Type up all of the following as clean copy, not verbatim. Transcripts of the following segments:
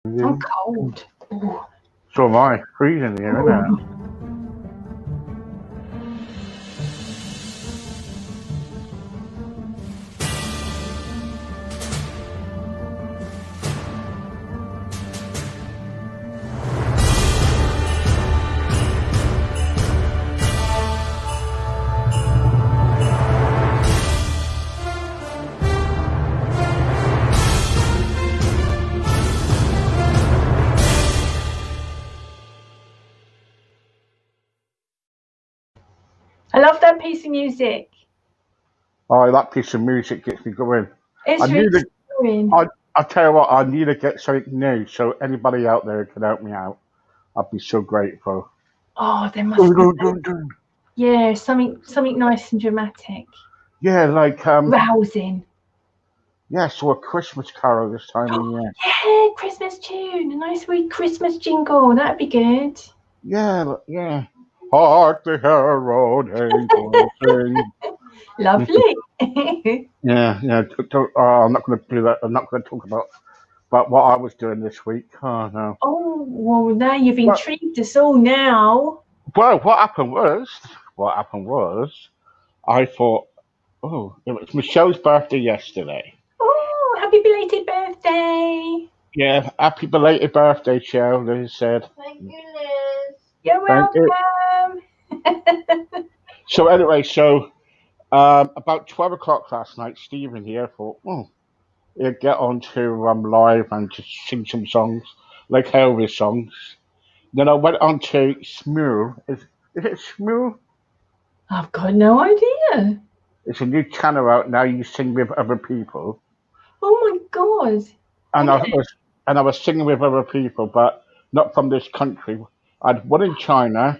I'm cold. Ooh. So am I. Freezing here, isn't it? I love that piece of music. Oh, that piece of music gets me going. It's I really need to. stirring. I tell you what, I need to get something new. So anybody out there can help me out, I'd be so grateful. Oh, there must Dun, be. dun, dun, dun. Yeah, something nice and dramatic. Yeah, like Rousing. yeah. So a Christmas carol this time of year. Yeah, Christmas tune. A nice wee Christmas jingle. That'd be good. Yeah, yeah. Hark the herald angels sing. Lovely. Yeah, yeah. I'm not going to do that. I'm not going to talk about what I was doing this week. Oh no. Oh, well, now you've Well, intrigued us all now. well, what happened was, I thought, oh, it was Michelle's birthday yesterday. Oh, happy belated birthday. Yeah, happy belated birthday, Shell. They said. Thank you, Liz. You're Thank you. welcome. So anyway, about 12 o'clock last night, Stephen here thought, oh, he'll get on to live and just sing some songs, like Elvis songs. Then I went on to Smooth. Is it Smooth? I've got no idea. It's a new channel out now. You sing with other people, Oh my god. and Okay. I was singing with other people, but not from this country. I had one in China.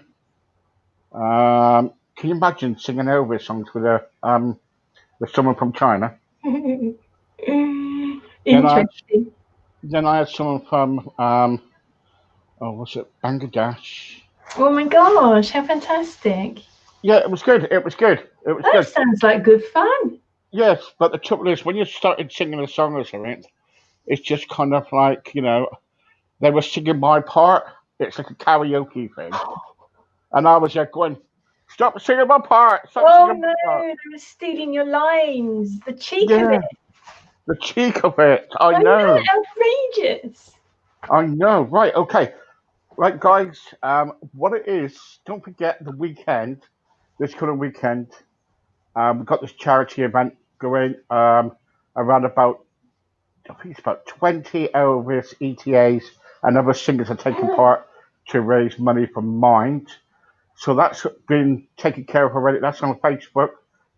Can you imagine singing Elvis songs with someone from China? Then I Interesting. then I had someone from oh, what's it, Bangladesh? Oh my gosh, how fantastic. Yeah, it was good. It was good. It was That good. sounds like good fun. Yes, but the trouble is, when you started singing a song or something, it's just kind of like they were singing my part. It's like a karaoke thing, and I was like going, "Stop singing my part! Stop Oh singing no, my part!" they were stealing your lines. The cheek of Yeah, it. the cheek of it. I I know, know. outrageous. I know. Right. Okay. Right, guys. What it is? Don't forget the weekend. This coming weekend, we've got this charity event going. Around about, I think it's about 20 Elvis ETAs and other singers are taking part to raise money for Mind. So that's been taken care of already. That's on Facebook.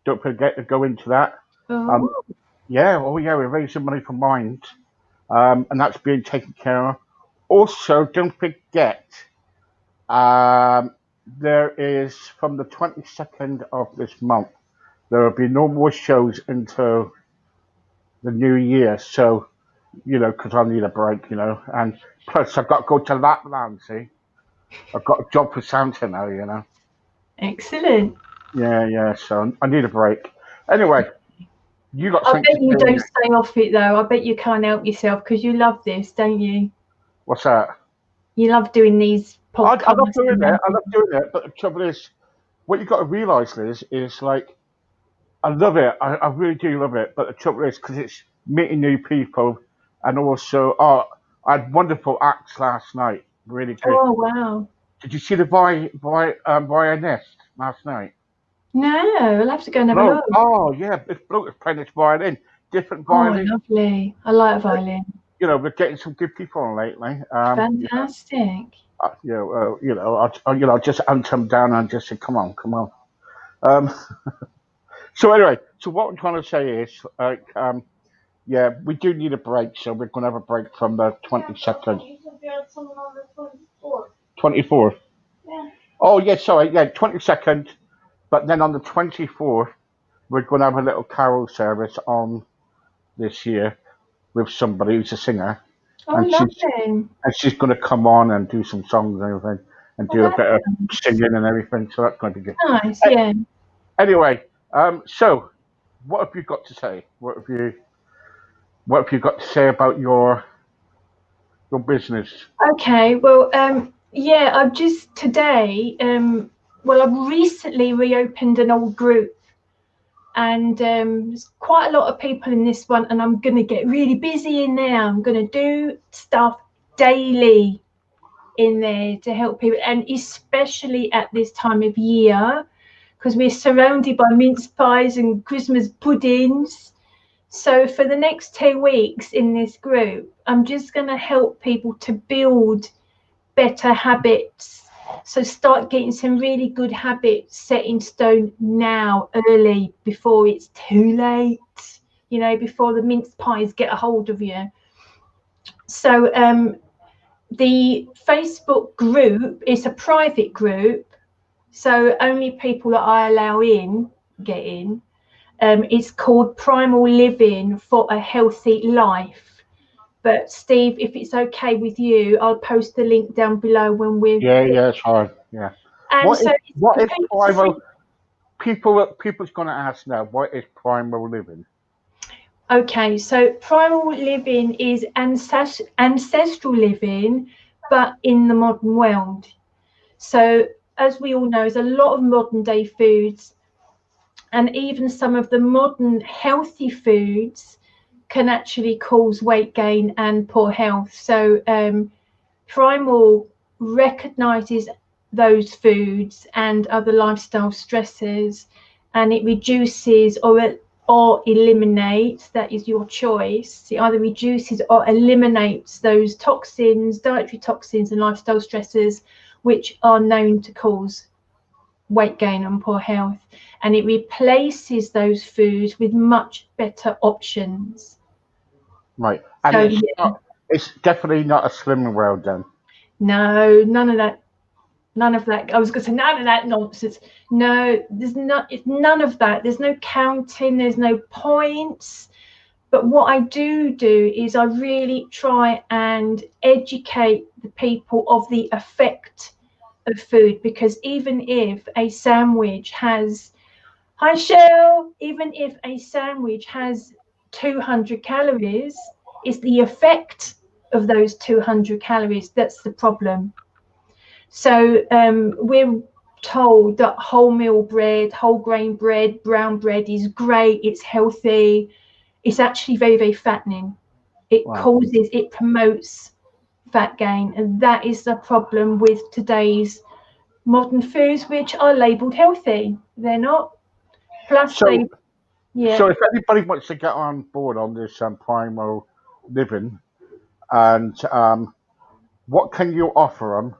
Don't forget to go into that. Um, Oh, yeah, oh yeah, we're raising money for Mind, and that's being taken care of. Also, don't forget, um, there is from the 22nd of this month, there will be no more shows until the new year. So, because I need a break, and plus I've got to go to Lapland, see? I've got a job for Santa now. excellent. Yeah, yeah, so I need a break. Anyway, you got I something bet you to don't say? stay off it though. I bet you can't help yourself because you love this, don't you? What's that? You love doing these I love podcasts doing and it. I everything. love doing it. But the trouble is, what you got to realise, Liz, is like I love it. I really do love it. But the trouble is, because it's meeting new people, and also, I had wonderful acts last night. Really good. Oh wow. Did you see the violinist last night? No, I'll have to go and have a No. look. Oh yeah, this bloke is playing this violin, different Oh, violin. lovely. I like violin. We're getting some good people on lately. Fantastic. I just hunt them down and just say, come on, come on. Um, so anyway, so what I'm trying to say is, yeah, we do need a break, so we're going to have a break from the Yeah, but 22nd, you said you had someone on the 24th. 24th. Yeah. Oh yeah, sorry, yeah, 22nd. But then on the 24th, we're going to have a little carol service on this year with somebody who's a singer, Oh, and lovely. she's going to come on and do some songs and everything, and Oh, do a that's bit of nice. singing and everything. So that's going to be good. Nice, yeah. Anyway, so what have you got to say? What have you got to say about your business? Okay, well, yeah, I've just today, well, I've recently reopened an old group, and there's quite a lot of people in this one, and I'm going to get really busy in there. I'm going to do stuff daily in there to help people, and especially at this time of year, because we're surrounded by mince pies and Christmas puddings. So for the next 2 weeks in this group, I'm just going to help people to build better habits. So start getting some really good habits set in stone now, early, before it's too late, before the mince pies get a hold of you. So the Facebook group is a private group, so only people that I allow in get in. It's called Primal Living for a Healthy Life. But Steve, if it's okay with you, I'll post the link down below when we're... Yeah, it's fine. Yeah. And What so is primal? People's going to ask now. What is primal living? Okay, so primal living is ancestral living, but in the modern world. So as we all know, there's a lot of modern day foods, and even some of the modern healthy foods can actually cause weight gain and poor health. So Primal recognizes those foods and other lifestyle stresses, and it reduces or eliminates, that is your choice. It either reduces or eliminates those toxins, dietary toxins and lifestyle stresses, which are known to cause weight gain and poor health. And it replaces those foods with much better options. Right. And So, it's definitely not a slimming world then. No, none of that. None of that. I was going to say none of that nonsense. No, there's not. It's none of that. There's no counting. There's no points. But what I do is I really try and educate the people of the effect of food, because even if a sandwich has, hi Shell, even if a sandwich has 200 calories, it's the effect of those 200 calories that's the problem. So we're told that wholemeal bread, whole grain bread, brown bread is great, it's healthy. It's actually very, very fattening. It promotes fat gain, and that is the problem with today's modern foods, which are labelled healthy. They're not. Plus, So if anybody wants to get on board on this primal living, and what can you offer them?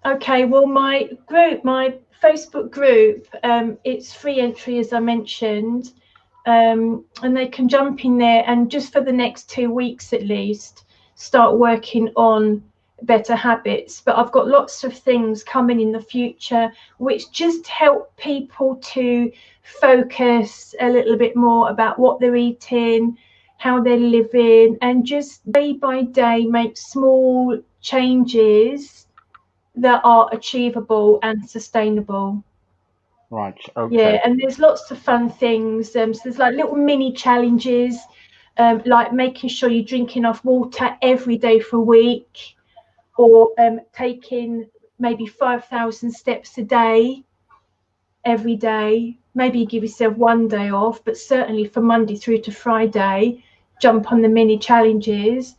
Okay, well, my Facebook group, it's free entry, as I mentioned, and they can jump in there and just for the next 2 weeks at least start working on better habits. But I've got lots of things coming in the future which just help people to focus a little bit more about what they're eating, how they're living, and just day by day make small changes that are achievable and sustainable. Right. Okay. Yeah, and there's lots of fun things. So there's like little mini challenges, like making sure you drink enough water every day for a week, or taking maybe 5,000 steps a day every day. Maybe you give yourself one day off, but certainly from Monday through to Friday, jump on the mini challenges.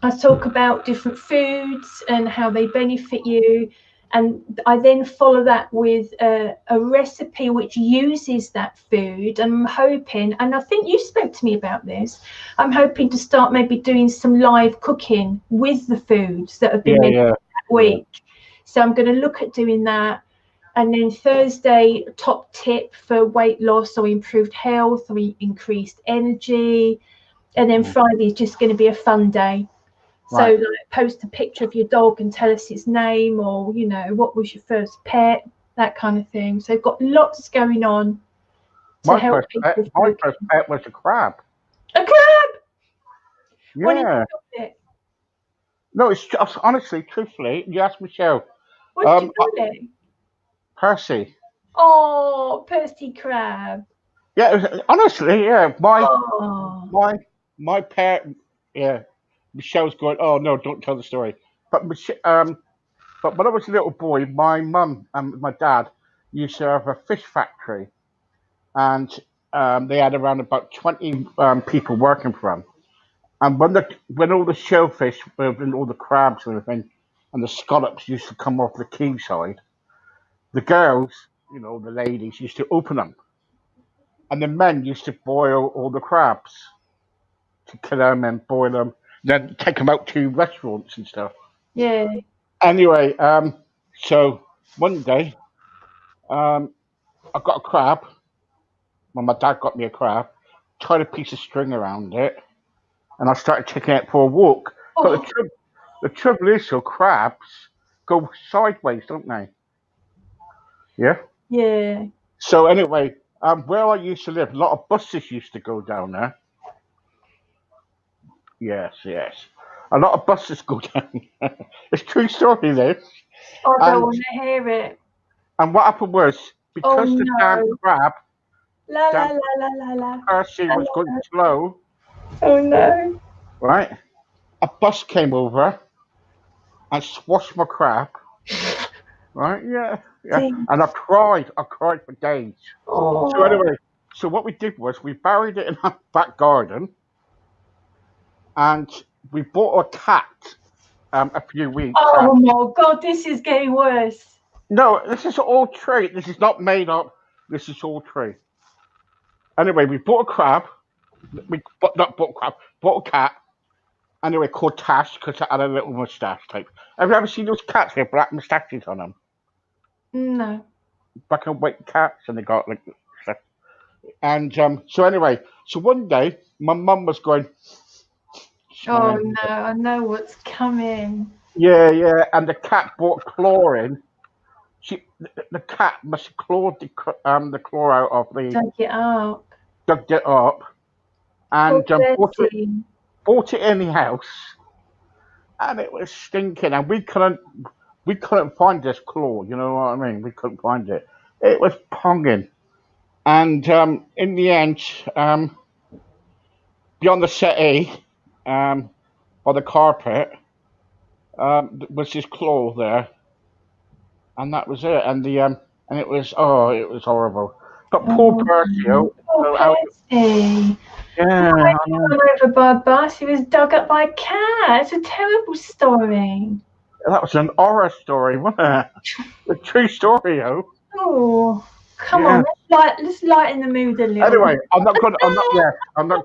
I talk about different foods and how they benefit you, and I then follow that with a recipe which uses that food. I'm hoping, and I think you spoke to me about this, I'm hoping to start maybe doing some live cooking with the foods that have been mentioned that week. So I'm going to look at doing that. And then Thursday, top tip for weight loss or improved health or increased energy. And then Friday is just going to be a fun day. So like, post a picture of your dog and tell us its name, or what was your first pet, that kind of thing. So I've got lots going on to help people. My first pet was a crab. A crab? Yeah. What did you call it? No, it's just, honestly, truthfully, you asked Michelle. What did you call it? Percy. Oh, Percy crab. Yeah, honestly, yeah. My pet Yeah. Michelle's going, oh no, don't tell the story. But but when I was a little boy, my mum and my dad used to have a fish factory, and they had around about 20 people working for them. And when all the shellfish and all the crabs and everything and the scallops used to come off the quayside, the girls, the ladies, used to open them, and the men used to boil all the crabs to kill them and boil them, then take them out to restaurants and stuff. Yeah. Anyway, so one day, I got a crab. Well, my dad got me a crab, tied a piece of string around it, and I started taking it for a walk. But Oh, the trouble is, so crabs go sideways, don't they? Yeah. yeah. So anyway, where I used to live, a lot of buses used to go down there. Yes, yes. A lot of buses go down. It's a true story, this. I don't And want to hear it. and what happened was Oh because the damn no. crab, La la damn la la la la. Percy La, was la, going la. slow, Oh no. right? A bus came over and squashed my crab, right? Yeah, yeah. Dear. And I cried for days. So Oh. anyway, so what we did was we buried it in our back garden, and we bought a cat a few weeks. Oh my God, this is getting worse. No, this is all true. This is not made up. This is all true. Anyway, we bought a crab. Not bought a crab. Bought a cat. Anyway, called Tash because it had a little moustache type. Have you ever seen those cats with black moustaches on them? No. Black and white cats, and they got like stuff. And so anyway, so one day my mum was going. Oh no, I know what's coming. Yeah, yeah, and the cat brought chlorine. The cat must have clawed the claw out of Dug it up. dug it up, and Oh, brought it in the house, and it was stinking, and we couldn't find this claw. You know what I mean? We couldn't find it. It was ponging, and in the end, beyond the settee, by the carpet, was this claw there, and that was it. And and it was horrible. But poor Percy, Poor Percy. yeah, He was run over by a bus. He was dug up by a cat. It's a terrible story. that was an horror story, wasn't it? A true story, yo. Oh, come Yeah. on. Let's lighten the mood a little. Anyway, I'm not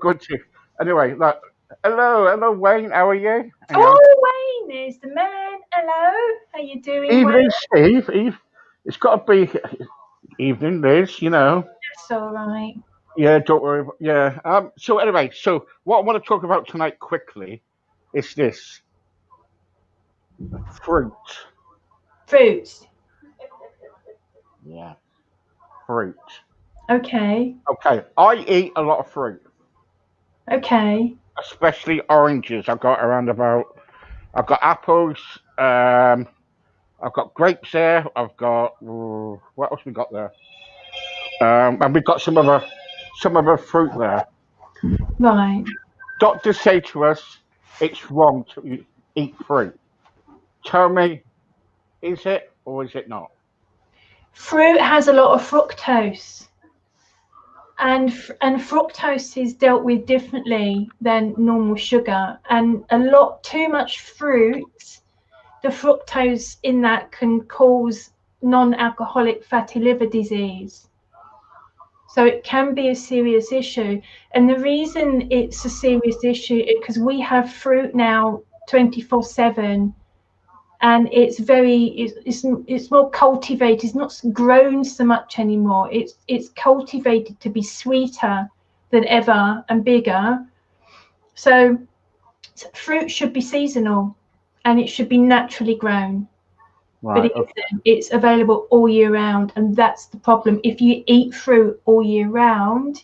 going to. Anyway, look. Hello, Wayne. How are you? Hang on. Oh, Wayne is the man. Hello. How you doing, Evening, Wayne? Steve. Eve. It's got to be evening, Liz. You know. That's all right. Yeah, don't worry. Yeah. So anyway, so what I want to talk about tonight quickly is this fruit. Fruits. Yeah, fruit. Okay. Okay, I eat a lot of fruit, Okay. especially oranges. I've got apples. I've got grapes there. I've got what else we got there? And we've got some other fruit there. Right. Doctors say to us it's wrong to eat fruit. Tell me, is it or is it not? Fruit has a lot of fructose. And fructose is dealt with differently than normal sugar. And too much fruit, the fructose in that can cause non-alcoholic fatty liver disease. So it can be a serious issue. And the reason it's a serious issue is because we have fruit now 24/7, and it's more cultivated. It's not grown so much anymore. It's cultivated to be sweeter than ever and bigger. So fruit should be seasonal, and it should be naturally grown. Right. But it's available all year round, and that's the problem. If you eat fruit all year round,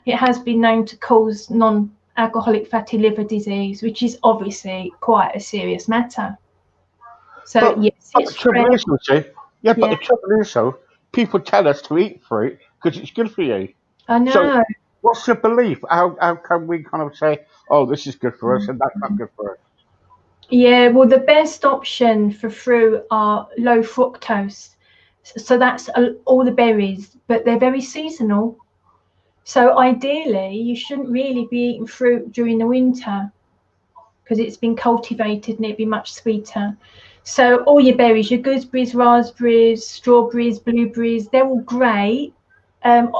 it has been known to cause non-alcoholic fatty liver disease, which is obviously quite a serious matter. So But- yes, But the it's trouble fresh. is, you see, but Yeah. the trouble is, though, people tell us to eat fruit because it's good for you. I know. So- what's the belief? How can we kind of say, oh, this is good for us and that's not good for us? Yeah, well, the best option for fruit are low fructose. So that's all the berries, but they're very seasonal. So ideally, you shouldn't really be eating fruit during the winter because it's been cultivated and it'd be much sweeter. So all your berries, your gooseberries, raspberries, strawberries, blueberries, they're all great. Um,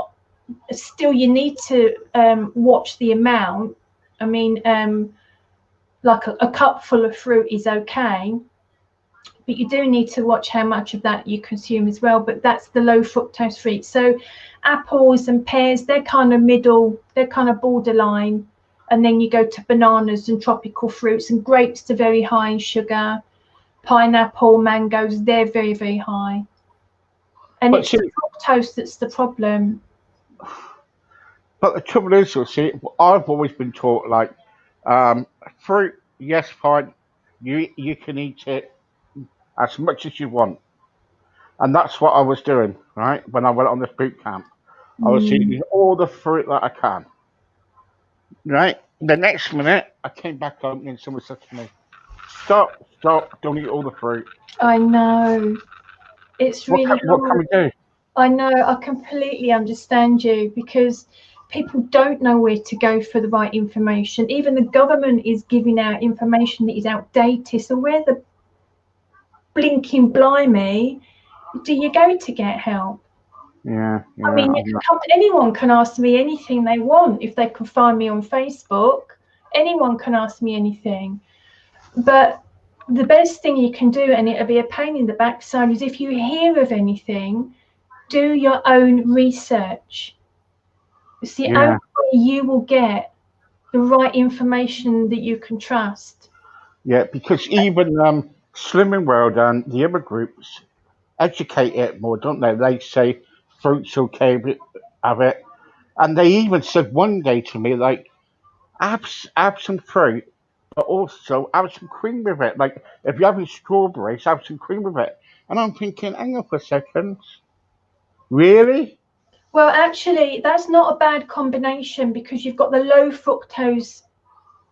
Still, you need to watch the amount. I mean, like a cup full of fruit is okay, but you do need to watch how much of that you consume as well. But that's the low fructose fruit. So apples and pears, they're kind of middle, they're kind of borderline. And then you go to bananas and tropical fruits, and grapes are very high in sugar. Pineapple, mangoes, they're very, very high. And But it's see, the fructose that's the problem. but the trouble is, you see, I've always been taught like fruit, yes, fine, you can eat it as much as you want, and that's what I was doing, right? When I went on this boot camp, I was Mm. eating all the fruit that I can, right? The next minute, I came back home and someone said to me, stop, don't eat all the fruit. I know. It's really What can hard. we do? I know, I completely understand you because people don't know where to go for the right information. Even the government is giving out information that is outdated. So where the blinking blimey do you go to get help? Yeah, I yeah, mean, you can come, anyone can ask me anything they want if they can find me on Facebook. Anyone can ask me anything. But the best thing you can do, and it'll be a pain in the backside, is if you hear of anything, do your own research. It's the only yeah, way you will get the right information that you can trust. yeah. Because even Slimming World and the other groups educate it more, don't they? They say fruit's okay, have it, and they even said one day to me like, have some fruit, but also have some cream with it. Like if you're having strawberries, have some cream with it. And I'm thinking, hang on for a second, really? Well, actually, that's not a bad combination because you've got the low fructose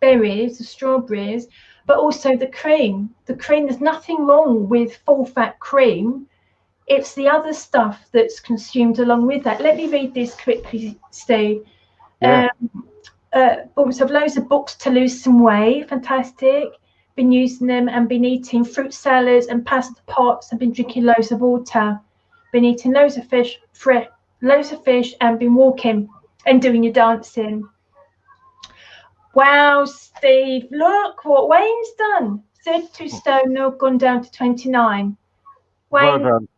berries, the strawberries, but also the cream. The cream, there's nothing wrong with full fat cream. It's the other stuff that's consumed along with that. Let me read this quickly, Steve. Yeah, Books have loads of books to lose some weight. Fantastic. Been using them and been eating fruit salads and pasta pots and been drinking loads of water. Been eating loads of fish, and been walking and doing your dancing. Wow, Steve, look what Wayne's done. 32 stone, no, gone down to 29. well Wayne, done.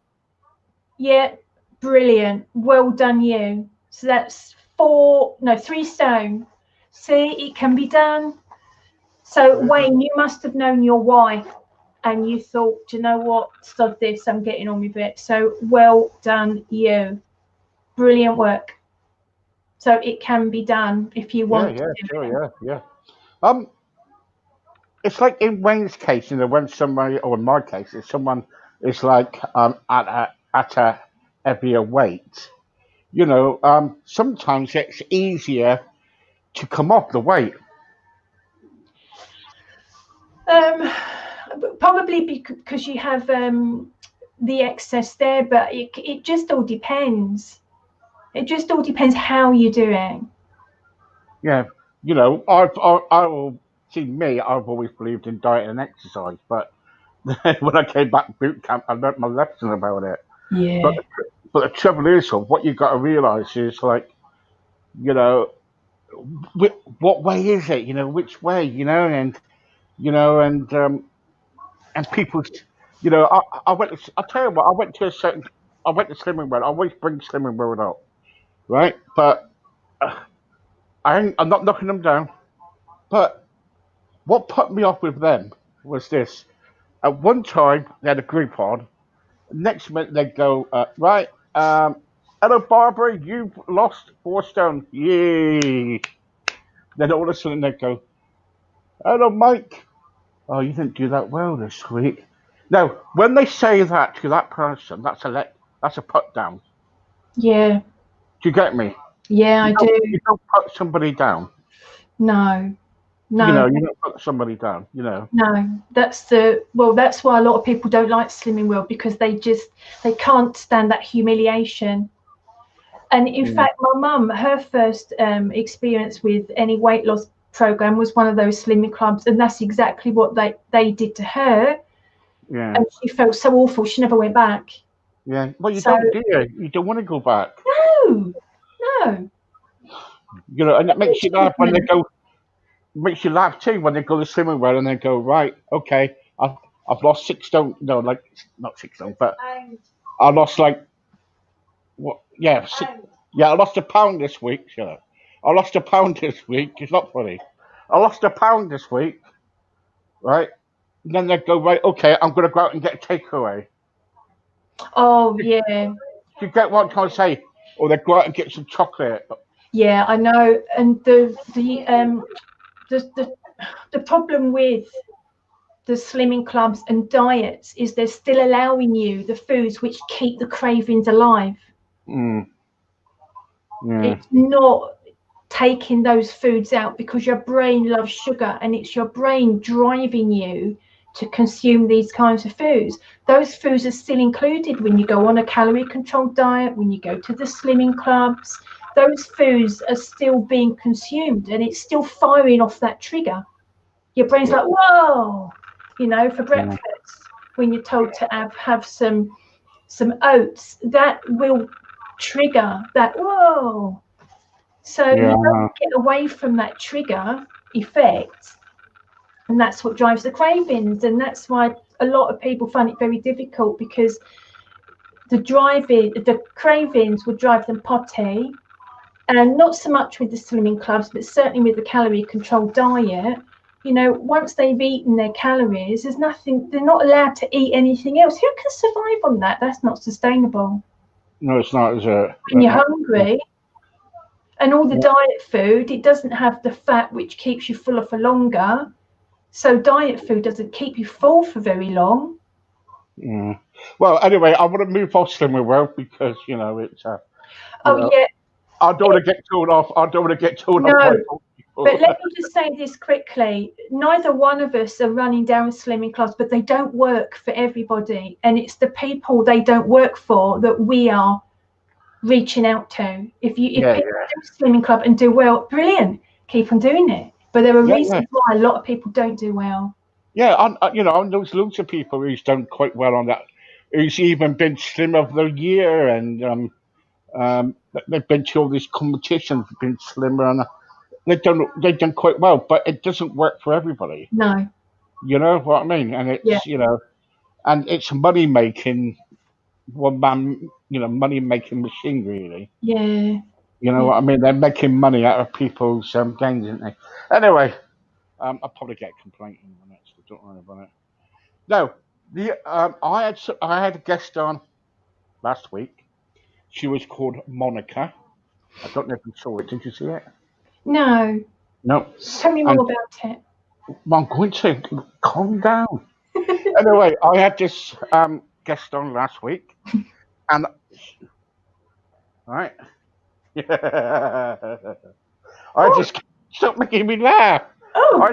yeah, brilliant. Well done, you. So that's 3 stone. See, it can be done. So, Wayne, you must have known your wife and you thought, do you know what? Stop this, I'm getting on with it. So, well done, you. Brilliant work. So, it can be done if you Yeah, want to yeah, do sure, it. yeah. It's like in Wayne's case, when somebody, or in my case, if someone is like at a heavier weight, sometimes it's easier to come off the weight. Um, Probably because you have the excess there, but it just all depends. It just all depends how you do it. Yeah, I will see me. I've always believed in diet and exercise, but when I came back to boot camp, I learnt my lesson about it. But Yeah. but the trouble is, what you've got to realise is like, you know, what way is it? Which way? And people, I went. I tell you what, I went to Slimming World. I always bring Slimming World up, right? But I'm not knocking them down. But what put me off with them was this. At one time, they had a group on. Next minute, they'd go, right, hello, Barbara, you've lost 4 stone. Yay. Then all of a sudden, they'd go, hello, Mike. Oh, you didn't do that well this week. Now, when they say that to that person, that's a put down. Yeah. Do you get me? Yeah, I do. You don't put somebody down. No, no. You don't put somebody down. No, that's why a lot of people don't like Slimming World, because they can't stand that humiliation. And in fact, my mum, her first experience with any weight loss program was one of those Slimming Clubs, and that's exactly what they did to her. Yeah. And she felt so awful. She never went back. Yeah. Well, you don't, do you? You don't want to go back. No. And it makes you laugh when they go. Makes you laugh too when they go to Slimming World and they go, right, okay, I've lost 6 stone. No, like not 6 stone, but I lost like what? Yeah, I lost a pound this week. Shut up. I lost a pound this week. It's not funny. I lost a pound this week, right? And then they go, right, okay, I'm going to go out and get a takeaway. Oh yeah. You get what I'm trying to say? Or they go out and get some chocolate. Yeah, I know. And the problem with the Slimming Clubs and diets is they're still allowing you the foods which keep the cravings alive. Yeah. It's not taking those foods out, because your brain loves sugar, and it's your brain driving you to consume these kinds of foods. Those foods are still included when you go on a calorie controlled diet, when you go to the Slimming Clubs. Those foods are still being consumed, and it's still firing off that trigger. Your brain's like, whoa, for breakfast, when you're told to have some oats, that will trigger that, whoa. So you don't get away from that trigger effect, and that's what drives the cravings. And that's why a lot of people find it very difficult, because the cravings will drive them potty. And not so much with the Slimming Clubs, but certainly with the calorie controlled diet. Once they've eaten their calories, there's nothing, they're not allowed to eat anything else. Who can survive on that? That's not sustainable. No, it's not, is it? When you're hungry, and all the diet food, it doesn't have the fat which keeps you fuller for longer. So diet food doesn't keep you full for very long. Yeah. Well, anyway, I want to move off Slimming World, because, it's... yeah. I don't want to get told off. No. But let me just say this quickly. Neither one of us are running down Slimming Clubs, but they don't work for everybody. And it's the people they don't work for that we are reaching out to. If people do Slimming Club and do well, brilliant. Keep on doing it. But there are reasons why a lot of people don't do well. Yeah, I know loads of people who's done quite well on that. Who's even been Slim of the Year, and they've been to all these competitions, been slimmer, and they've done quite well, but it doesn't work for everybody. No. You know what I mean? And it's and it's money making, one man, money making machine, really. Yeah. You know what I mean? They're making money out of people's gains, aren't they? Anyway, I'll probably get a complaint in the next, so don't worry about it. No, I had a guest on last week. She was called Monica. I don't know if you saw it. Did you see it? No. No. Tell me more about it. Well, I'm going to calm down. Anyway, I had this guest on last week, and right, I just stop making me laugh. Oh.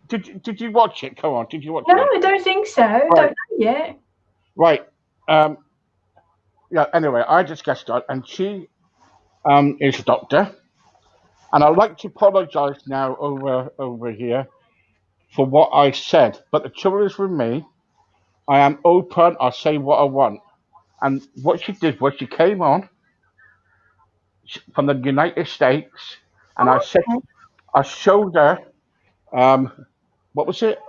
Did you watch it? Come on, did you watch it? No, I don't think so. Right. Don't know yet. Right. Yeah. Anyway, I just guessed on, and she is a doctor, and I'd like to apologise now over here for what I said. But the trouble is with me, I am open. I say what I want, and what she did was she came on from the United States, and I showed her. What was it?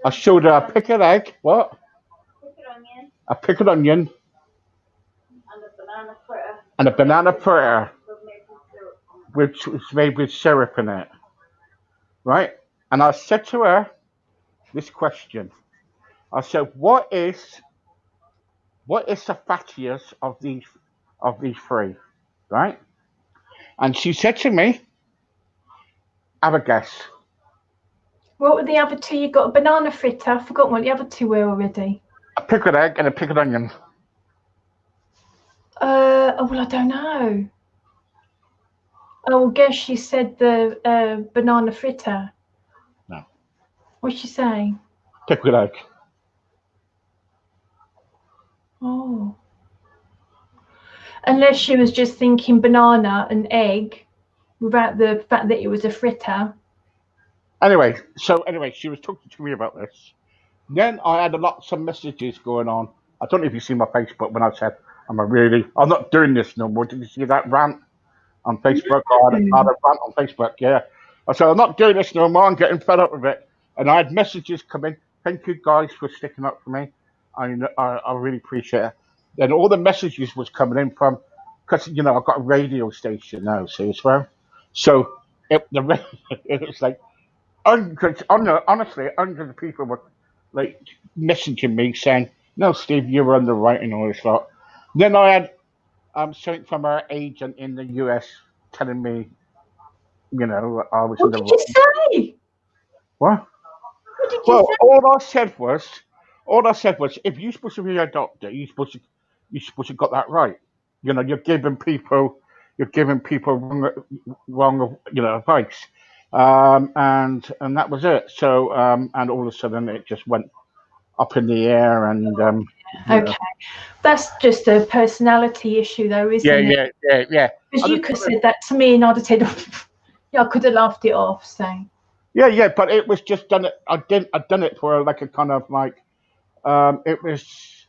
I showed her a pickled egg. What? A pickled onion. And a banana fritter. Which was made with syrup in it. Right? And I said to her this question. I said, what is the fattiest of these three? Right? And she said to me, have a guess. What were the other two? You got a banana fritter. I forgot what the other two were already. A pickled egg and a pickled onion. Oh, well, I don't know. Oh, I guess she said the banana fritter. No. What'd she say? Pickled egg. Oh. Unless she was just thinking banana and egg without the fact that it was a fritter. Anyway, she was talking to me about this. Then I had lots of messages going on. I don't know if you see my Facebook when I said I'm not doing this no more. Did you see that rant on Facebook? I had a rant on Facebook, yeah. I said I'm not doing this no more. I'm getting fed up with it. And I had messages come in. Thank you guys for sticking up for me. I really appreciate it. Then all the messages was coming in from, because I've got a radio station now, see as well. So it was like hundreds, honestly, hundreds of people were like messaging me saying, "No, Steve, you were underwriting and all this lot." Then I had something from our agent in the US telling me, I was What did you say? What? What did you Well, say? all I said was, if you're supposed to be a doctor, you're supposed to got that right. You're giving people wrong advice, and that was it. So, and all of a sudden, it just went up in the air, and Okay, that's just a personality issue, though, isn't it? yeah. Because you could have said that to me, and I'd have said, yeah, I could have laughed it off. So Yeah, but it was just done. I'd done it for like a kind of like, it was.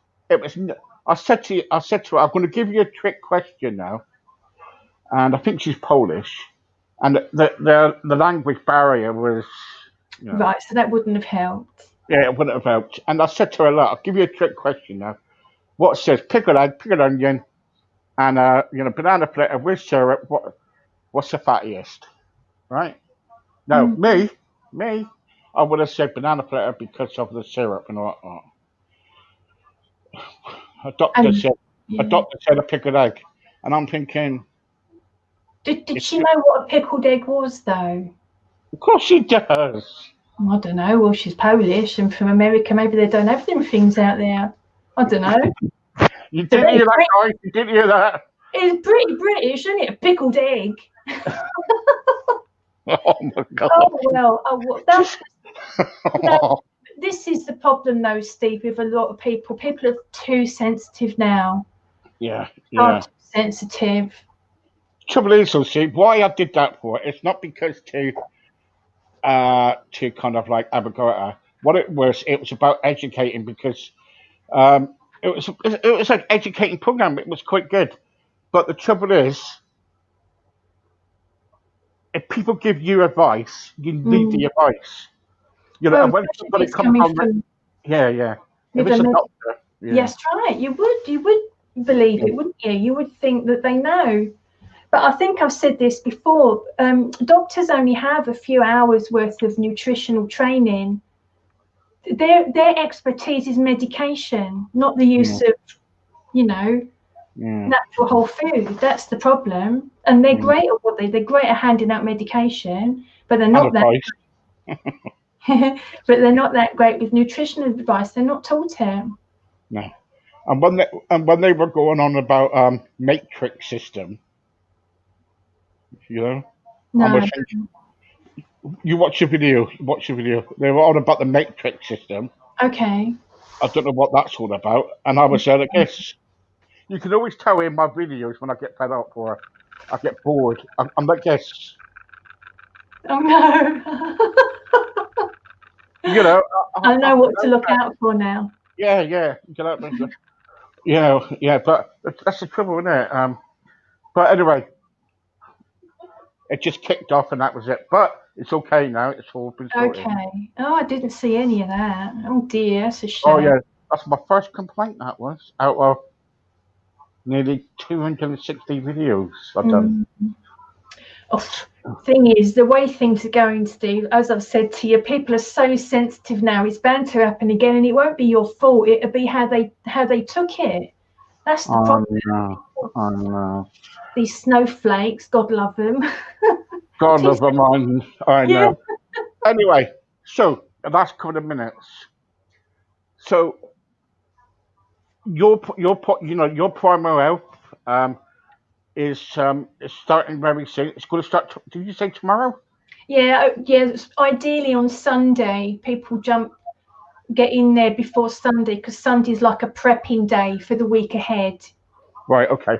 I said to her, I'm going to give you a trick question now, and I think she's Polish, and the language barrier was, right, so that wouldn't have helped. yeah, it wouldn't have helped. And I said to her, look, I'll give you a trick question now. What says pickled egg, pickled onion, and banana fritter with syrup? What's the fattiest? Right? No, me, I would have said banana fritter because of the syrup and all that. A doctor said a pickled egg, and I'm thinking. Did she know what a pickled egg was, though? Of course she does. I don't know. Well, she's Polish and from America. Maybe they don't have them things out there. I don't know. You didn't hear that, guys? You didn't hear that? It's pretty British, isn't it? A pickled egg. Oh my god. Oh well. That's. This is the problem, though, Steve. With a lot of people are too sensitive now. Yeah. Too sensitive. Trouble is, see, why I did that for it's not because to kind of like have a go at her. What it was about educating because it was an educating program. It was quite good, but the trouble is, if people give you advice, you need the advice. And when somebody comes from, yeah, if it's a doctor, yes, right, you would believe it, wouldn't you? You would think that they know. But I think I've said this before. Doctors only have a few hours worth of nutritional training. Their expertise is medication, not the use of, natural whole food. That's the problem. And they're great at they're great at handing out medication, but they're not that. But they're not that great with nutritional advice. They're not taught it. No. And when they were going on about matrix system, No. You watch the video. They were on about the matrix system. Okay. I don't know what that's all about. And I was saying, I guess you can always tell in my videos when I get fed up or I get bored. I'm like, yes. Oh no. I know what to look out for now. Yeah. Yeah, but that's the trouble, isn't it? But anyway, it just kicked off and that was it. But it's okay now. It's all been sorted. Okay. Oh, I didn't see any of that. Oh dear, that's a shame. Oh yeah, that's my first complaint. That was out of nearly 260 videos I've done. Thing is, the way things are going, Steve, as I've said to you, people are so sensitive now. It's bound to happen again, and it won't be your fault. It'll be how they took it. That's the problem. I know. These snowflakes, God love them. God love them, I know. Yeah. Anyway, so the last couple of minutes. So your primary health is starting very soon. It's going to start. Did you say tomorrow? Yeah, ideally on Sunday, people get in there before Sunday, because Sunday's like a prepping day for the week ahead. Right. Okay.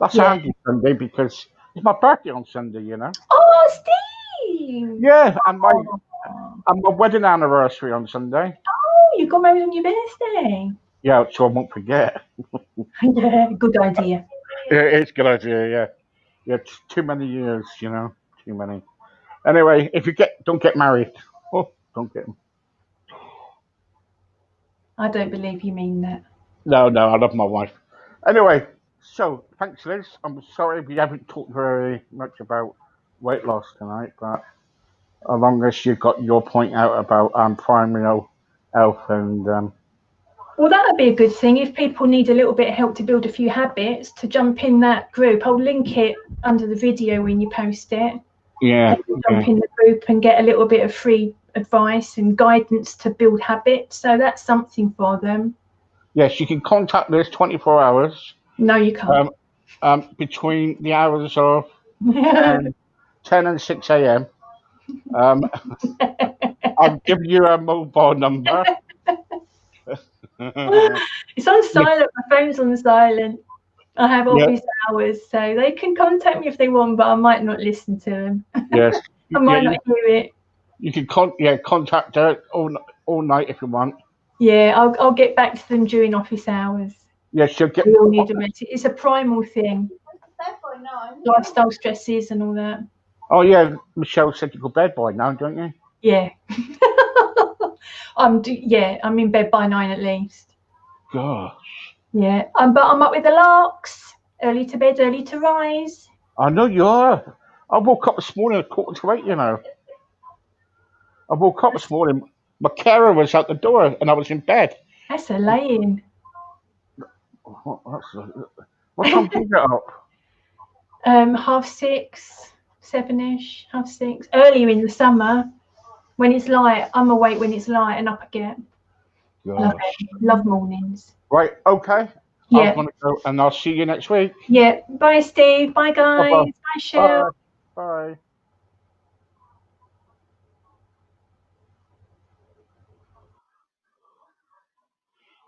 That's Yeah. handy Sunday because it's my birthday on Sunday. Oh, Steve! Yeah, and my wedding anniversary on Sunday. Oh, you got married on your birthday. Yeah, so I won't forget. Yeah, good idea. Yeah, it's a good idea. Yeah, too many years. Too many. Anyway, if you don't get married. Oh, don't get. I don't believe you mean that. No, I love my wife. Anyway, so thanks, Liz. I'm sorry we haven't talked very much about weight loss tonight, but as long as you got your point out about primary health and Well, that would be a good thing if people need a little bit of help to build a few habits, to jump in that group. I'll link it under the video when you post it. yeah, Jump in the group and get a little bit of free advice and guidance to build habits. So that's something for them. yes, you can contact Liz 24 hours. No, you can't. Between the hours of 10 and 6 a.m. I'll give you a mobile number. It's on silent. My phone's on silent. I have office hours, so they can contact me if they want, but I might not listen to them. Yes. I might not hear it. You can contact her all night if you want. Yeah, I'll get back to them during office hours. Yeah, she'll get. We all need a message. It's a primal thing. Lifestyle stresses and all that. Oh yeah, Michelle said you go to bed by now, don't you? Yeah. I'm in bed by 9 at least. Gosh. Yeah, but I'm up with the larks. Early to bed, early to rise. I know you are. I woke up this morning at 7:45. I woke up this morning. My carer was out the door, and I was in bed. That's a lay-in. What time did you get up? 6:30, 7ish, 6:30. Earlier in the summer, when it's light, I'm awake when it's light and up again. Love mornings. Right, okay. Yeah. I'm gonna go, and I'll see you next week. Yeah. Bye, Steve. Bye, guys. Bye-bye. Bye, Shell. Bye.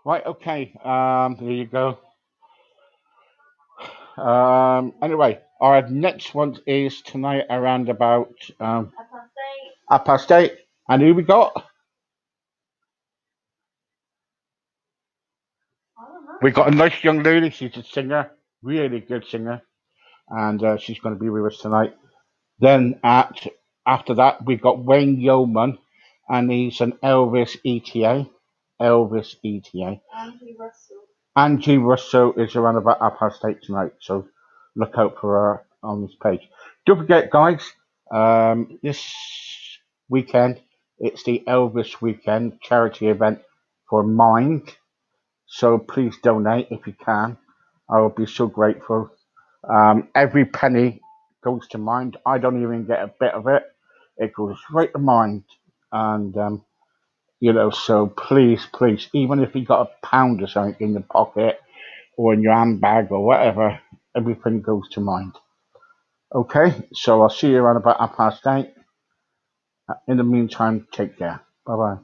Right, okay. There you go. Anyway, our next one is tonight around about 8:30. And who we got? We got a nice young lady. She's a singer, really good singer, and she's going to be with us tonight. Then after that, we got Wayne Yeoman, and he's an Elvis ETA. Angie Russell is around about 8:30 tonight, so look out for her on this page. Don't forget, guys, this weekend it's the Elvis Weekend charity event for Mind. So please donate if you can. I will be so grateful. Every penny goes to Mind. I don't even get a bit of it. It goes right to Mind. And, so please, even if you got £1 or something in your pocket or in your handbag or whatever, everything goes to Mind. Okay, so I'll see you around about 8:30. In the meantime, take care. Bye-bye.